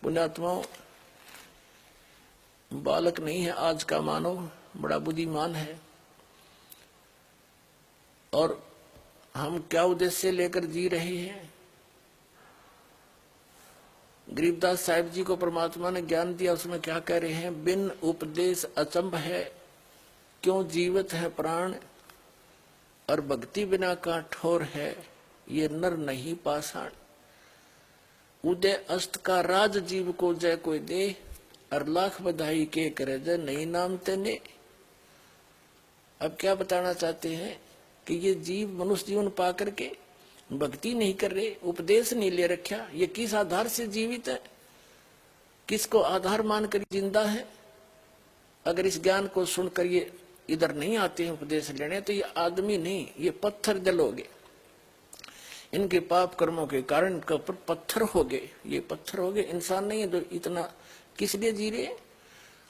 पुण्यात्माओं, बालक नहीं है आज का मानव, बड़ा बुद्धिमान है। और हम क्या उद्देश्य लेकर जी रहे हैं? गरीबदास साहिब जी को परमात्मा ने ज्ञान दिया, उसमें क्या कह रहे हैं? बिन उपदेश अचंभ है, क्यों जीवित है प्राण, और भक्ति बिना का ठोर है, ये नर नहीं पाषाण। उदय अस्त का राज जीव को जय कोई दे, और लाख बधाई के करे जय नहीं नाम तेने। अब क्या बताना चाहते हैं कि ये जीव मनुष्य जीवन पा करके भक्ति नहीं कर रहे, उपदेश नहीं ले रखा, ये किस आधार से जीवित है, किसको आधार मानकर जिंदा है? अगर इस ज्ञान को सुनकर ये इधर नहीं आते हैं उपदेश लेने, तो ये आदमी नहीं, ये पत्थर जलोगे। इनके पाप कर्मों के कारण इनके ऊपर पत्थर हो गए, ये पत्थर हो गए, इंसान नहीं है। जो इतना किस लिए जी रहे?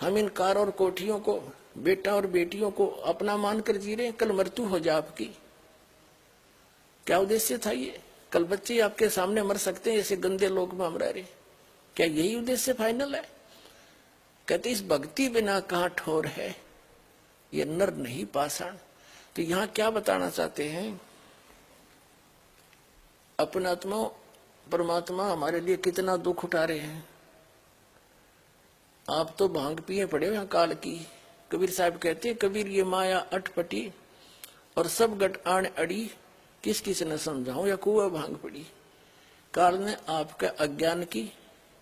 हम इन कार और कोठियों को, बेटा और बेटियों को अपना मानकर जी रहे हैं। कल मृत्यु हो जाए आपकी, क्या उद्देश्य था ये? कल बच्चे आपके सामने मर सकते हैं, ऐसे गंदे लोग में हम रह रहे, क्या यही उद्देश्य फाइनल है? कहते इस भक्ति बिना कहाँ ठोर है, ये नर नहीं पाषाण। तो यहाँ क्या बताना चाहते हैं? अपने आत्मा परमात्मा हमारे लिए कितना दुख उठा रहे हैं। आप तो भांग पिए पड़े हो यहाँ काल की। कबीर साहब कहते हैं, कबीर ये माया अटपटी, और सब गट आण अड़ी, किस किस ने समझाऊं या कुआ भांग पड़ी। काल ने आपके अज्ञान की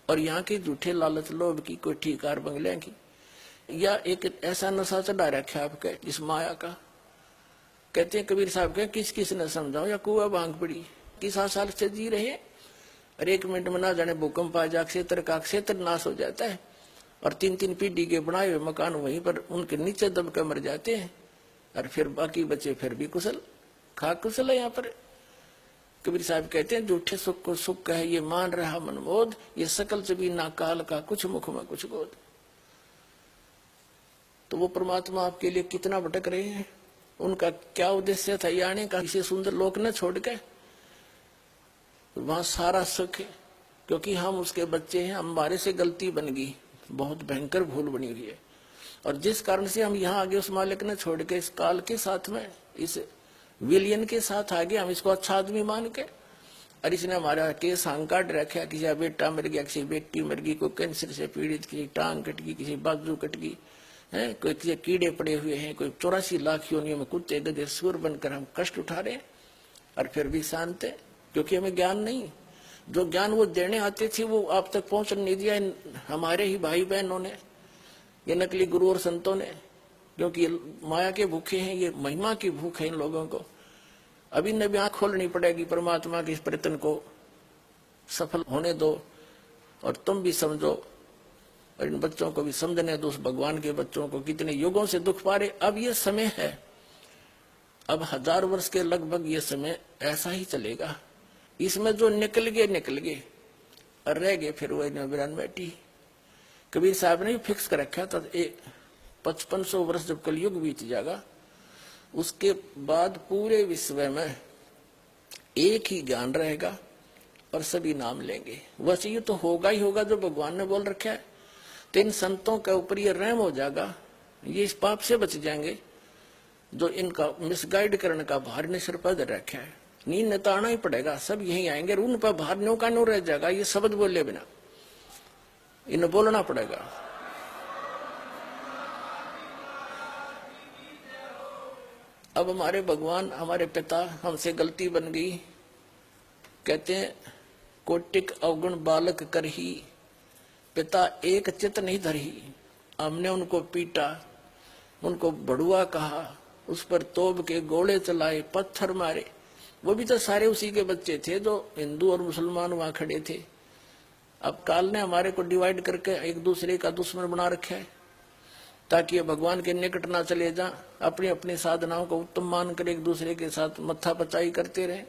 और यहाँ के झूठे लालच लोभ की, कोई ठीकार बंगले की, या एक ऐसा नशा चढ़ा रखा आपके इस माया का। कहते हैं कबीर साहब के, किस किस ने समझाऊं या कुआ भांग पड़ी। किस साल से जी रहे, और 1 मिनट में ना जाने भूकंप आ जा, क्षेत्र का क्षेत्र नाश हो जाता है, और 3-3 पीढ़ी के बनाए हुए मकान वहीं पर उनके नीचे दब कर मर जाते हैं, और फिर बाकी बचे फिर भी कुशल खा कुशल है। यहाँ पर कबीर साहब कहते हैं, झूठे सुख को सुख कहे ये मान रहा मनमोद, ये सकल जबी ना काल का कुछ मुख में कुछ गोद। तो वो परमात्मा आपके लिए कितना भटक रहे हैं, उनका क्या उद्देश्य था ये आने का? इसे सुंदर लोक न छोड़ के वहां सारा सुख है, क्योंकि हम उसके बच्चे हैं, हमारे से गलती बन गई, बहुत भयंकर भूल बनी हुई है, और जिस कारण से हम यहाँ आगे उस मालिक ने छोड़ के इस काल के साथ में, इस विलियन के साथ आगे, हम इसको अच्छा आदमी मान के, और इसने हमारा केस हांग काट रखा, किसी का बेटा मर गया, किसी बेटी मर गई, कोई कैंसर से पीड़ित, किसी टांग कट गई, किसी बाजू कट गई है, कोई किसी कीड़े पड़े हुए हैं, कोई 84 लाख योनियों में कुत्ते गधे सुर बनकर हम कष्ट उठा रहे हैं, और फिर भी शांत है, क्योंकि हमें ज्ञान नहीं। जो ज्ञान वो देने आते थे वो आप तक पहुंच नहीं दिया हमारे ही भाई बहनों ने, ये नकली गुरु और संतों ने, क्योंकि माया के भूखे हैं, ये महिमा की भूख है इन लोगों को। अभी न भी आंख खोलनी पड़ेगी, परमात्मा के इस प्रयत्न को सफल होने दो, और तुम भी समझो, और इन बच्चों को भी समझने दो, उस भगवान के बच्चों को कितने युगों से दुख पा रहे। अब ये समय है, अब 1000 वर्ष के लगभग ये समय ऐसा ही चलेगा। इसमें जो निकल गए, और रह गए फिर वो बिरान बैठी। कबीर साहब ने फिक्स कर रखा था, 5500 वर्ष जब कलयुग बीत जाएगा, उसके बाद पूरे विश्व में एक ही ज्ञान रहेगा और सभी नाम लेंगे। वैसे ये तो होगा ही होगा जो भगवान ने बोल रखा है। तो इन संतों के ऊपर ये रहम हो जाएगा, ये इस पाप से बच जाएंगे जो इनका मिसगाइड करने का भार ने सिर पर रखा है। नींद नताना ही पड़ेगा, सब यही आएंगे, उन पर भार न्यों का न्यों रह जाएगा। ये शब्द बोले बिना इन्हें बोलना पड़ेगा। अब हमारे भगवान, हमारे पिता, हमसे गलती बन गई। कहते हैं, कोटिक अवगुण बालक करही, पिता एक चित नहीं धरही। हमने उनको पीटा, उनको बड़ुआ कहा, उस पर तोप के गोले चलाए, पत्थर मारे। वो भी तो सारे उसी के बच्चे थे जो हिंदू और मुसलमान वहां खड़े थे। अब काल ने हमारे को डिवाइड करके एक दूसरे का दुश्मन बना रखा है, ताकि ये भगवान के निकट ना चले जा, अपनी अपनी साधनाओं को उत्तम मानकर एक दूसरे के साथ मत्था पचाई करते रहे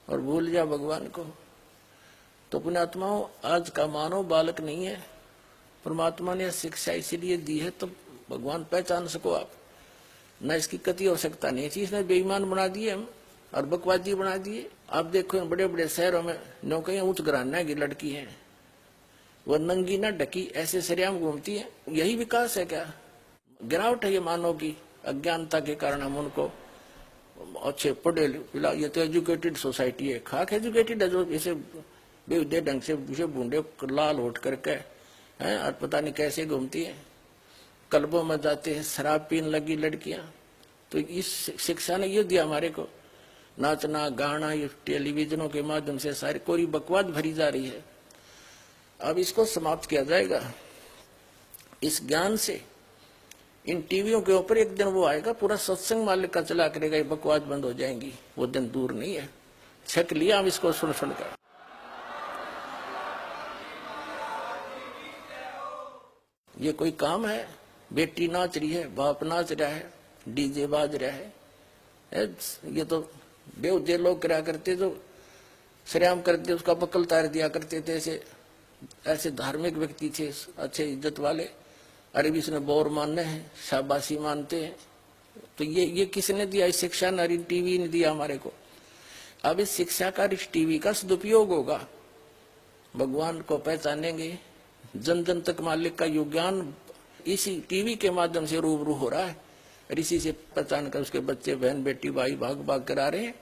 और भूल जा भगवान को। तो पुण्यात्माओं, आज का मानव बालक नहीं है। परमात्मा ने शिक्षा इसीलिए दी है तो भगवान पहचान सको आप, न इसकी कति आवश्यकता नहीं थी। इसने बेईमान बना दिए हम और बकवादी बना दिए। आप देखो बड़े बड़े शहरों में नौकरियां उच्च घराने की लड़की है, वो नंगी ना ढकी ऐसे सरेआम घूमती है। यही विकास है क्या? गिरावट है ये मानव की। अज्ञानता के कारण हम उनको अच्छे पढ़े लिखा, ये तो एजुकेटेड सोसाइटी है, खाक एजुकेटेड है, जो इसे बेहुदे ढंग से बूढ़े लाल होट करके हैं और पता नहीं कैसे घूमती है। क्लबों में जाते हैं, शराब पीने लगी लड़कियां। तो इस शिक्षा ने ये दिया हमारे को, नाचना गाना ये टेलीविजनों के माध्यम से सारी कोरी बकवास भरी जा रही है। अब इसको समाप्त किया जाएगा इस ज्ञान से। इन टीवियों के ऊपर एक दिन वो आएगा, पूरा सत्संग मालिक का चला करेगा, ये बकवास बंद हो जाएंगी। वो दिन दूर नहीं है, छक लिया हम इसको सुन सुनकर। ये कोई काम है? बेटी नाच रही है, बाप नाच रहा है, डीजे बाज रहा है। ये तो बेहुदे लोग करा करते, जो श्रेयाम करते उसका बकल तार दिया करते थे। ऐसे धार्मिक व्यक्ति थे, अच्छे इज्जत वाले। अरे भी इसने बोर मानने हैं, शाबाशी मानते हैं। तो ये किसने दिया? इस शिक्षा ने, टीवी ने दिया हमारे को। अब इस शिक्षा का, इस टीवी का सदुपयोग होगा, भगवान को पहचानेंगे, जन जन तक मालिक का योगदान इसी टीवी के माध्यम से रूबरू हो रहा है। और इसी से पहचान कर उसके बच्चे, बहन, बेटी, भाई भाग भाग करा रहे हैं,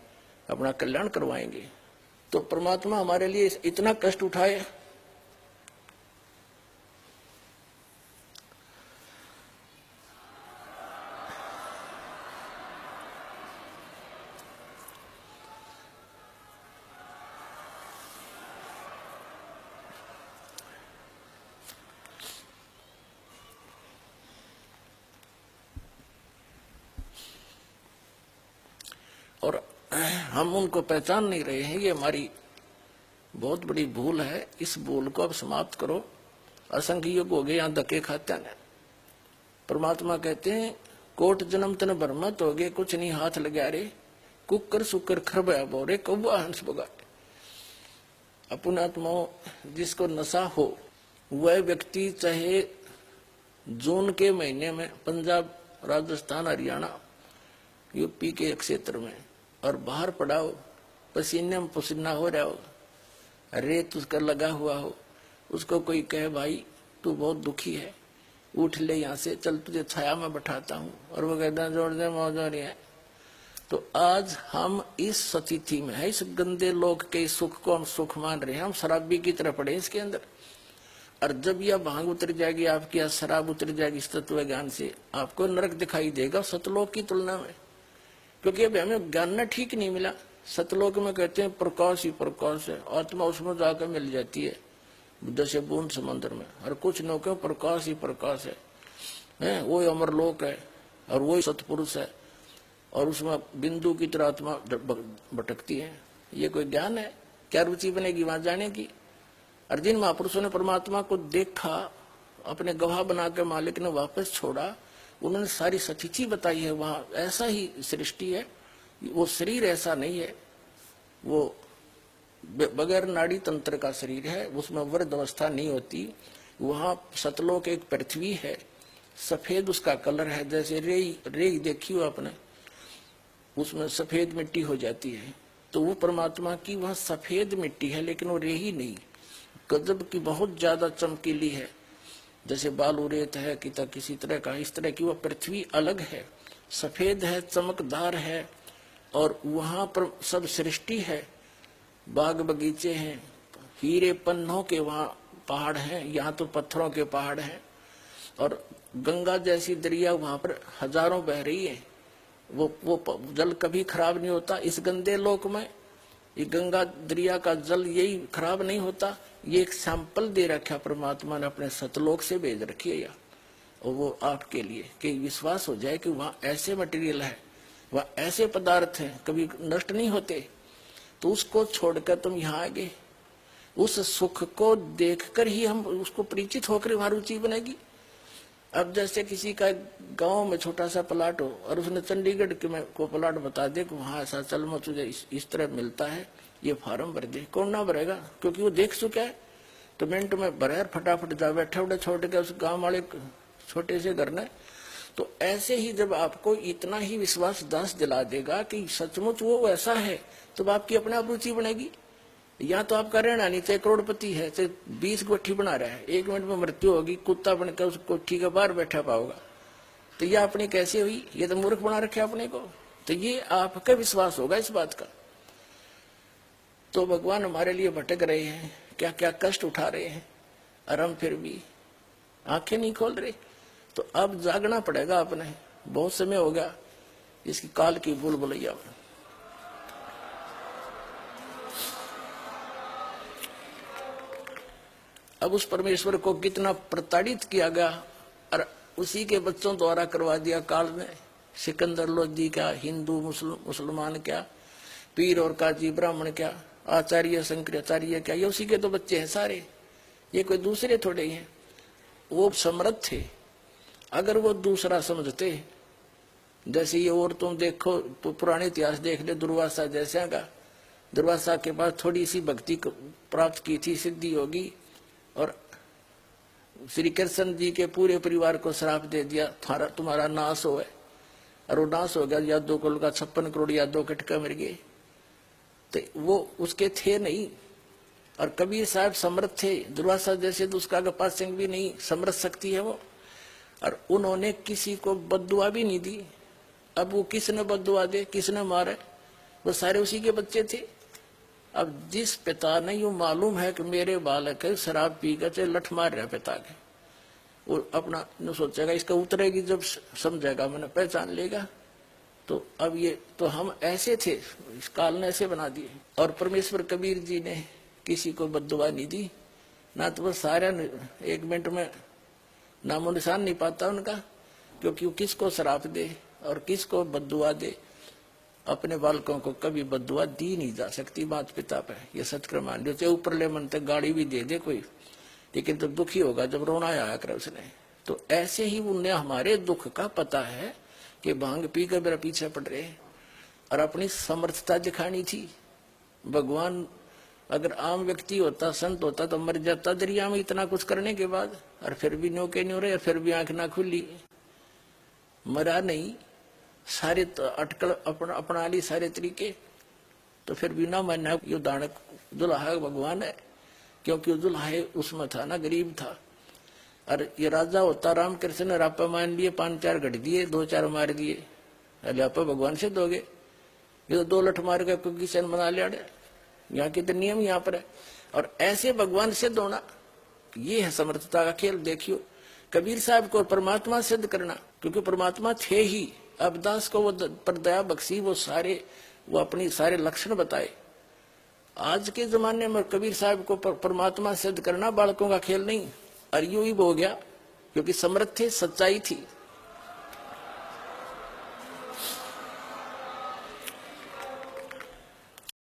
अपना कल्याण करवाएंगे। तो परमात्मा हमारे लिए इतना कष्ट उठाए। और हम उनको पहचान नहीं रहे हैं, ये हमारी बहुत बड़ी भूल है। इस भूल को अब समाप्त करो। असंख्य युग हो गए यहाँ धक्के खाते हैं। परमात्मा कहते हैं, कोट जन्म तन भरमत हो गए, कुछ नहीं हाथ लगा रे, कुकर सुकर खरबया बोरे, कौआ हंस बगा। अपने आत्माओं, जिसको नशा हो, वह व्यक्ति चाहे जून के महीने में पंजाब, राजस्थान, हरियाणा, यूपी के क्षेत्र में और बाहर पड़ा हो, पसीने में पसीना हो रहा हो, रेत उसका लगा हुआ हो, उसको कोई कहे भाई तू बहुत दुखी है, उठ ले यहाँ से, चल तुझे छाया में बैठाता हूँ, और वो कहता जोड़ दे मौजूद है। तो आज हम इस स्थिति में है, इस गंदे लोक के सुख को हम सुख मान रहे हैं, हम शराबी की तरह पड़े इसके अंदर। और जब यह भांग उतर जाएगी आपकी, या शराब उतर जाएगी इस तत्व ज्ञान से, आपको नरक दिखाई देगा सतलोक की तुलना में। क्योंकि अभी हमें ज्ञान न ठीक नहीं मिला। सतलोक में कहते हैं प्रकाश ही प्रकाश है, आत्मा उसमें जाकर मिल जाती है जैसे बूंद समंदर में। और कुछ नौके प्रकाश ही प्रकाश है, वो अमरलोक है और वो सतपुरुष है, और उसमें बिंदु की तरह आत्मा भटकती है। ये कोई ज्ञान है? क्या रुचि बनेगी वहां जाने की? और जिन महापुरुषों ने परमात्मा को देखा, अपने गवाह बनाकर मालिक ने वापस छोड़ा, उन्होंने सारी सच्ची बताई है। वहां ऐसा ही सृष्टि है, वो शरीर ऐसा नहीं है, वो बगैर नाड़ी तंत्र का शरीर है, उसमें वृद्ध अवस्था नहीं होती। वहां सतलोक एक पृथ्वी है, सफेद उसका कलर है, जैसे रेई देखी हो आपने, उसमें सफेद मिट्टी हो जाती है। तो वो परमात्मा की वह सफेद मिट्टी है, लेकिन वो रेही नहीं, गजब की बहुत ज्यादा चमकीली है, जैसे बालू रेत है कि किसी तरह का, इस तरह की वह पृथ्वी अलग है, सफेद है, चमकदार है। और वहां पर सब सृष्टि है, बाग बगीचे हैं, हीरे पन्नों के वहां पहाड़ हैं, यहाँ तो पत्थरों के पहाड़ हैं। और गंगा जैसी दरिया वहां पर हजारों बह रही है, वो जल कभी खराब नहीं होता। इस गंदे लोक में ये गंगा दरिया का जल यही खराब नहीं होता। ये एक सैंपल दे रखा परमात्मा ने, अपने सतलोक से भेज रखी है यहाँ, और वो आपके लिए कि विश्वास हो जाए कि वहाँ ऐसे मटेरियल है, वहाँ ऐसे पदार्थ हैं, कभी नष्ट नहीं होते। तो उसको छोड़कर तुम यहाँ आ गए, उस सुख को देखकर ही हम उसको परिचित होकर वहां रुचि बनेगी। अब जैसे किसी का गांव में छोटा सा प्लाट हो और उसने चंडीगढ़ के में को प्लाट बता दे कि वहां ऐसा चल में तुझे इस तरह मिलता है, ये फार्म भर दे, कौन ना भरेगा? क्योंकि वो देख चुका है। तो मिनट में भरे, फटाफट जा बैठे उठे छोड़ के उस गाँव वाले छोटे से घर ने। तो ऐसे ही जब आपको इतना ही विश्वास दास दिला देगा कि सचमुच वो ऐसा है, तो आपकी अपने आप रुचि बनेगी। यहाँ तो आपका रहना नहीं, चाहे करोड़पति है, चाहे 20 कोठी बना रहा है, 1 मिनट में मृत्यु होगी, कुत्ता बनकर उस कोठी के बाहर बैठा पाओगा। तो ये अपनी कैसे हुई? ये तो मूर्ख बना रखे अपने को। तो ये आपका विश्वास होगा इस बात का। तो भगवान हमारे लिए भटक रहे हैं, क्या क्या कष्ट उठा रहे हैं, और हम फिर भी आंखें नहीं खोल रहे। तो अब जागना पड़ेगा अपने, बहुत समय हो गया इसकी काल की भूल भुलैया में। अब उस परमेश्वर को कितना प्रताड़ित किया गया, और उसी के बच्चों द्वारा करवा दिया काल ने। सिकंदर लोधी क्या, हिंदू मुसलमान क्या, पीर और काजी ब्राह्मण क्या, आचार्य शंकराचार्य क्या, ये उसी के तो बच्चे हैं सारे, ये कोई दूसरे थोड़े हैं। वो समर्थ थे। अगर वो दूसरा समझते, जैसे ये और तुम देखो पुराने इतिहास देख ले, दुर्वासा जैसा का, दुर्वासा के पास थोड़ी सी भक्ति प्राप्त की थी, सिद्धि होगी, और श्री कृष्ण जी के पूरे परिवार को श्राप दे दिया, तुम्हारा नाश हो है। और वो नाश हो गया, यादव कुल का 56 करोड़ यादव कटका मर गए। तो वो उसके थे नहीं। और कबीर साहब समर्थ थे, दुर्वासा जैसे तो उसका पास सिंह भी नहीं, समर्थ शक्ति है वो। और उन्होंने किसी को बद्दुआ भी नहीं दी। अब वो किसने बद्दुआ दे, किसने मारे, वो सारे उसी के बच्चे थे। अब जिस पिता ने यूं मालूम है कि मेरे बालक है शराब पी कर चाहे लठ मार रहा पिता के, वो अपना न सोचेगा, इसका उतरेगी जब समझेगा, मैंने पहचान लेगा। तो अब ये तो हम ऐसे थे, इस काल ने ऐसे बना दिए। और परमेश्वर कबीर जी ने किसी को बद्दुआ नहीं दी, ना तो वो सारा 1 मिनट में नामो निशान नहीं पाता उनका, क्योंकि वो किसको शराप दे और किसको बद्दुआ दे, अपने बालकों को कभी बद्दुआ दी नहीं जा सकती माता पिता पे। ये सत्य मान लो, चाहे ऊपर ले मन तक गाड़ी भी दे दे कोई, लेकिन तो दुखी होगा जब रोना आया कर उसने। तो ऐसे ही उन्हें हमारे दुख का पता है कि भांग पी कर मेरा पीछे पड़ रहे हैं, और अपनी समर्थता दिखानी थी। भगवान अगर आम व्यक्ति होता, संत होता, तो मर जाता दरिया में इतना कुछ करने के बाद, और फिर भी न्यो के न्यो रहे, और फिर भी आंख ना खुली। मरा नहीं, सारे तो अटकल अपना ली सारे तरीके, तो फिर भी ना मानना ये दानक दुल्हा भगवान है, क्योंकि दुल्हा उसमें था ना, गरीब था। और ये राजा होता रामकृष्ण ने रापा मान लिए, 5-4 घट दिए, 2-4 मार दिए, अरे आप भगवान से दोगे? ये तो 2 लठ मार के कोई किसान बना लिया। यहाँ के तो नियम यहाँ पर है। और ऐसे भगवान सिद्ध होना, ये है समर्थता का खेल। देखियो कबीर साहब को परमात्मा सिद्ध करना, क्योंकि परमात्मा थे ही। अबदास को वो पर दया बख्शी, वो अपनी सारे लक्षण बताए। आज के जमाने में कबीर साहब को परमात्मा सिद्ध करना बालकों का खेल नहीं। और यूं ही हो गया, क्योंकि समर्थ थे, सच्चाई थी।